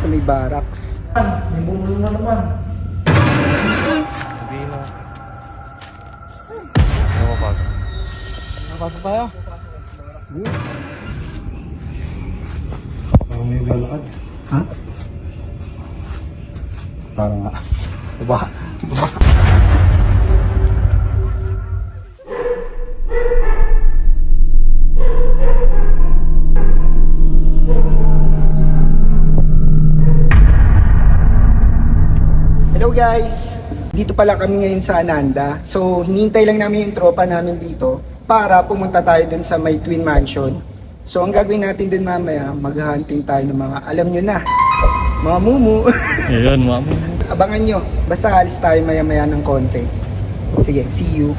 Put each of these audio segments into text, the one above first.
sa may barracks. May bumulong na naman. Hindi na. Ano mapasok? Napasok tayo. Parang may lalakad. Ha? Parang nga. Diba? Hello guys! Dito pala kami ngayon sa Ananda. So, hinintay lang namin yung tropa namin dito para pumunta tayo dun sa may Twin Mansion. So, ang gagawin natin dun mamaya, maghahunting tayo ng mga, alam nyo na, mga mumu. Ayun, mamo. Abangan nyo. Basta alis tayo maya-maya ng konti. Sige, see you.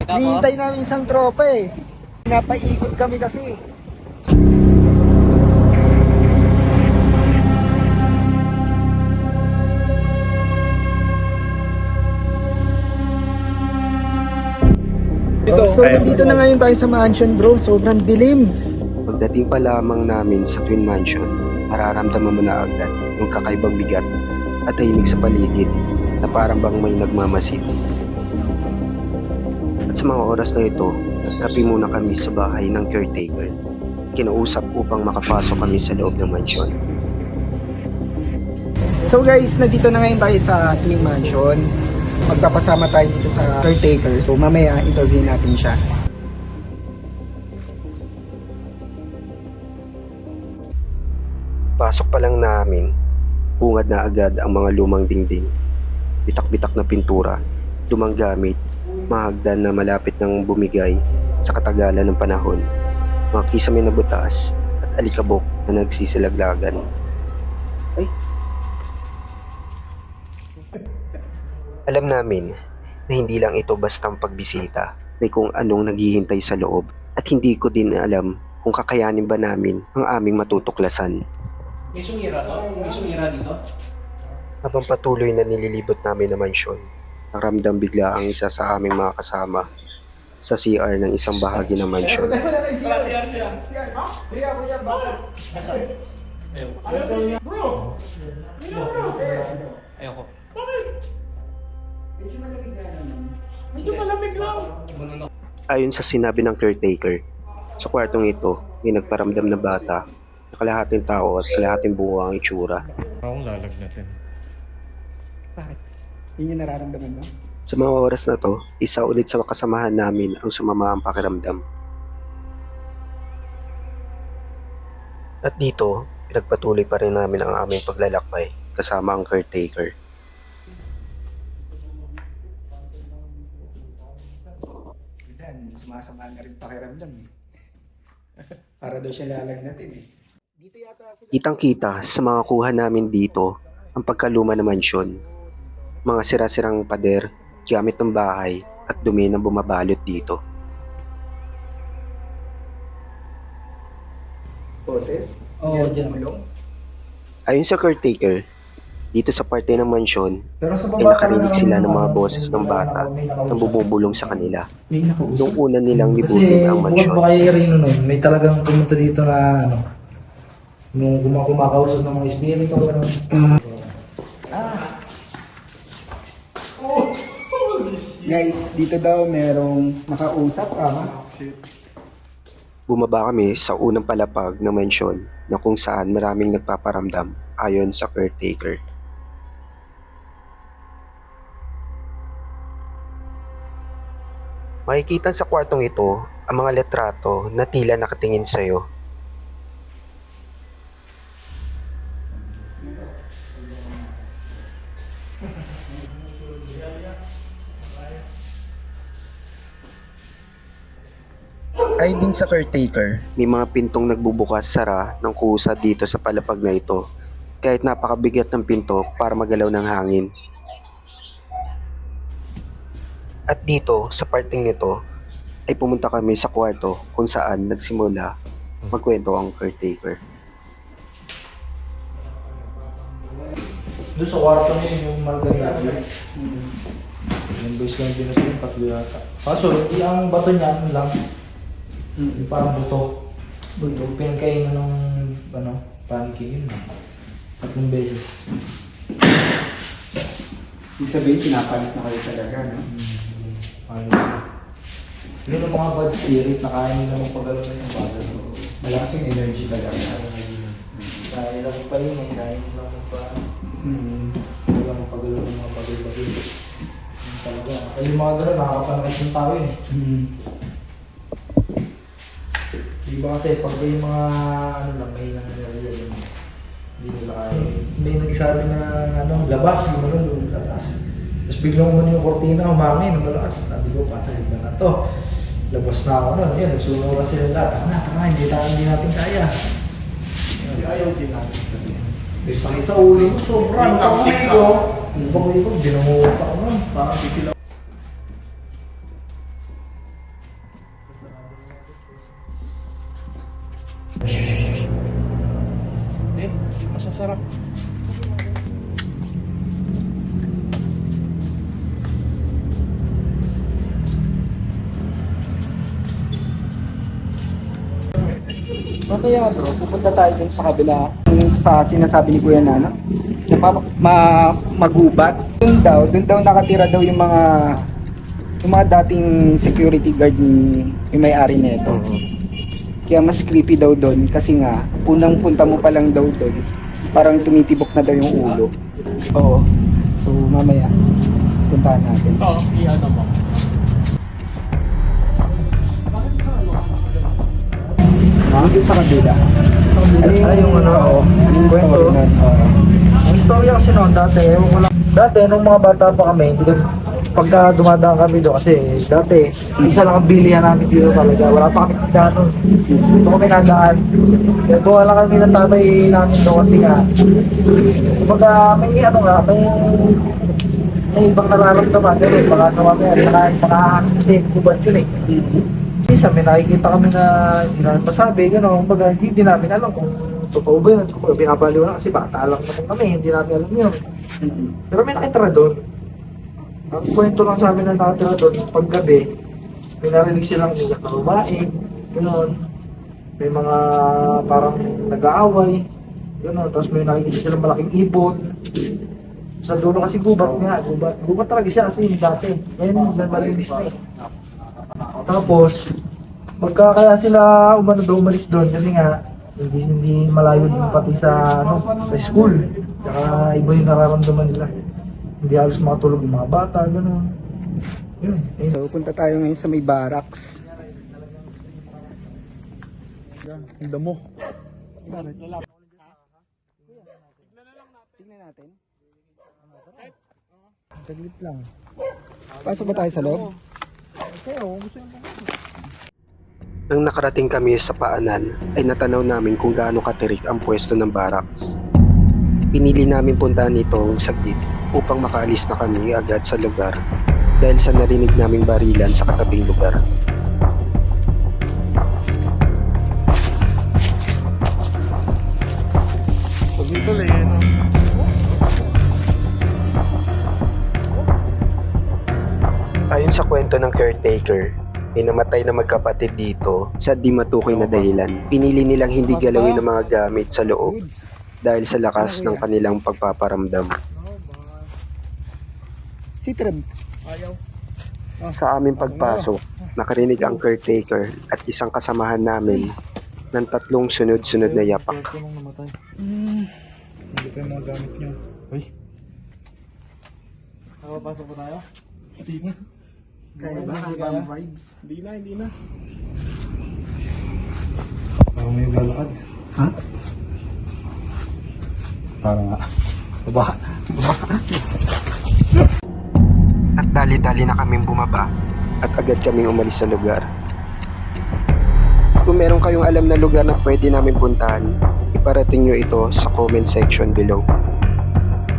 Hinihintay namin isang tropa eh. Pinapaikot kami kasi. So, nandito na ngayon tayo sa mansion bro. Sobrang dilim. Pagdating pa lamang namin sa Twin Mansion, mararamdaman mo na agad yung kakaibang bigat at tahimik sa paligid na parang bang may nagmamasid. At sa mga oras na ito, nagkape muna kami sa bahay ng caretaker. Kinausap upang makapasok kami sa loob ng mansyon. So guys, nandito na ngayon tayo sa Twin Mansion. Magpapasama tayo dito sa caretaker. So mamaya interview natin siya. Pasok pa lang namin, bungad na agad ang mga lumang dingding. Bitak-bitak na pintura, lumang gamit, mga hagdan na malapit ng bumigay sa katagalan ng panahon, mga kisame na butas at alikabok na nagsisilaglagan. Ay. Alam namin na hindi lang ito bastang pagbisita, may kung anong naghihintay sa loob at hindi ko din alam kung kakayanin ba namin ang aming matutuklasan. May sungira to? May sungira dito? Habang patuloy na nililibot namin ang mansyon, naramdam bigla ang isa sa aming mga kasama sa CR ng isang bahagi ng mansyon. Ayoko. Medyo malamig lang. Ayon sa sinabi ng caretaker, sa kwartong ito may nagparamdam na bata na kalahating tao at kalahating bunga ang itsura. Akong lalagnatin. Bakit? Yun yung nararamdaman mo? Sa mga oras na to, isa ulit sa kasamahan namin ang sumama ang pakiramdam. At dito, pinagpatuloy pa rin namin ang aming paglalakbay kasama ang caretaker. Dan, sumasama na rin pakiramdam eh. Para daw siya lalagnatin eh. Dito yata sila. Kitang-kita sa mga kuha namin dito ang pagkaluma ng mansyon. Mga sira-sirang pader, gamit ng bahay at dumi na bumabalot dito. Boses? Oo, dyan. Mulong? Ayon sa caretaker, dito sa parte ng mansyon Pero sa ay nakarinig sila ng mga boses ng bata na bumubulong sa kanila. May nakausap. Nung una nilang Kasi libutin ang bukod mansyon. pa kay Rino nun, may talagang pumunta dito na ano, nung kumakausap ng mga espiritu. Guys, dito daw merong nakausap tama? Bumaba kami sa unang palapag ng mansyon na kung saan maraming nagpaparamdam ayon sa caretaker. Makikita sa kwartong ito ang mga letrato na tila nakatingin sa'yo. Ayon din sa caretaker, may mga pintong nagbubukas sara ng kusa dito sa palapag na ito, kahit napakabigat ng pinto para magalaw ng hangin. At dito, sa parting nito, ay pumunta kami sa kwarto kung saan nagsimula magkwento ang caretaker. Doon sa kwarto niya yung margarita. Yung boys lang din natin, tatlo yata. Kaso, ang bato niya, ano lang, yung parang buto. Yung pinagkain ng, pancake yun. 3 beses. Ibig sabihin, pinapalis na kayo talaga, no? Yun ang mga bad spirit na kaya nila magpagalo na sa bagay. Malakas yung energy talaga. Kaya lang magpahinga, kaya lang magpagalo ng mga bagay-bagay. Yun talaga. Kaya yung mga gano'n, nakakapanakit yung tao yun. Diba kasi pag yung mga may nangyari yun, hindi nila kaya. May nagsabi na labas, yung labas. Tapos biglang umano yung kortina, humangin, malakas. Sabi ko, patay na to. Labas na ako nun. Yan, nagsuno kasi nila. Tama, hindi natin kaya. Ayaw sinabi sa niya. May sakit sa ulo ko, sobrang kamay ko. Yung kamay ko, binamuta ko nun. Bakit sila? Hindi masasarap. Mamaya bro, pupunta tayo dun sa kabila. Yung sa sinasabi ni Kuya Nana, magubat. Doon daw nakatira daw yung mga dating security guard ni yung may-ari nito. Kaya mas creepy daw doon kasi nga unang punta mo pa lang daw doon, parang tumitibok na daw yung ulo. Oo. So mamaya puntahan natin. Oo, i-ano mo. Doon sa kabila. Yung Oo. Ano yung kwento? story nun? Oo. Ang istorya kasi noon dati, ewan ko lang. Dati, nung mga bata pa kami, hindi kami, pagka dumadaan kami doon, kasi dati, isa lang ang bilihan namin dito talaga. Wala pa kami tindahan nun. Ito kami nadaan. Kaya buha lang kami ng tatay namin doon kasi nga. Kumbaga, may ibang nararamdaman. Pero baka naman, kasi kubat yun eh. Isa, may nakikita kami na hindi namin masabi, gano'n. Kumbaga, hindi namin alam kung totoo ba yun. Kumbaga, binabaliw lang kasi bata lang naman kami, hindi namin alam yun. Pero may nakitira doon. Ang kwento lang sa amin na nakitira doon, paggabi, may narinig silang umiyak na babae, gano'n. May mga parang nag-aaway, gano'n. Tapos may nakikita silang malaking ibon. Sa dulo kasi gubat nga, gubat talaga siya kasi dati. Ngayon, malinis na eh. Tapos, pagka kaya sila umalis doon kasi nga hindi malayo din pati sa school. Saka iba yung nararamdaman nila. Hindi halos makatulog yung mga bata, gano'n. Yun. So punta tayo ngayon sa may barracks. Ang damo. Tingnan natin. Saglit lang. Pasok ba tayo sa loob? Nang nakarating kami sa paanan ay natanaw namin kung gaano katirik ang pwesto ng barracks. Pinili namin puntahan ito saglit upang makaalis na kami agad sa lugar dahil sa narinig naming barilan sa katabing lugar. Pag ito lang Ayon sa kwento ng caretaker, may namatay na magkapatid dito sa di matukoy na dahilan. Pinili nilang hindi galawin ang mga gamit sa loob dahil sa lakas ng kanilang pagpaparamdam. Si Treb. Sa aming pagpasok, nakarinig ang caretaker at isang kasamahan namin ng 3 sunod-sunod na yapak. Hindi pa yung mga gamit nyo. Uy. Nakapasok pa tayo? Kaya ba? Kaya vibes? Hindi na. Parang may lalakad. Ha? Parang nga. Baba. At dali-dali na kaming bumaba at agad kaming umalis sa lugar. Kung meron kayong alam na lugar na pwede namin puntahan, iparating nyo ito sa comment section below.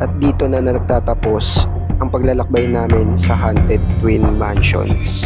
At dito na nagtatapos ang paglalakbay namin sa Haunted Twin Mansions.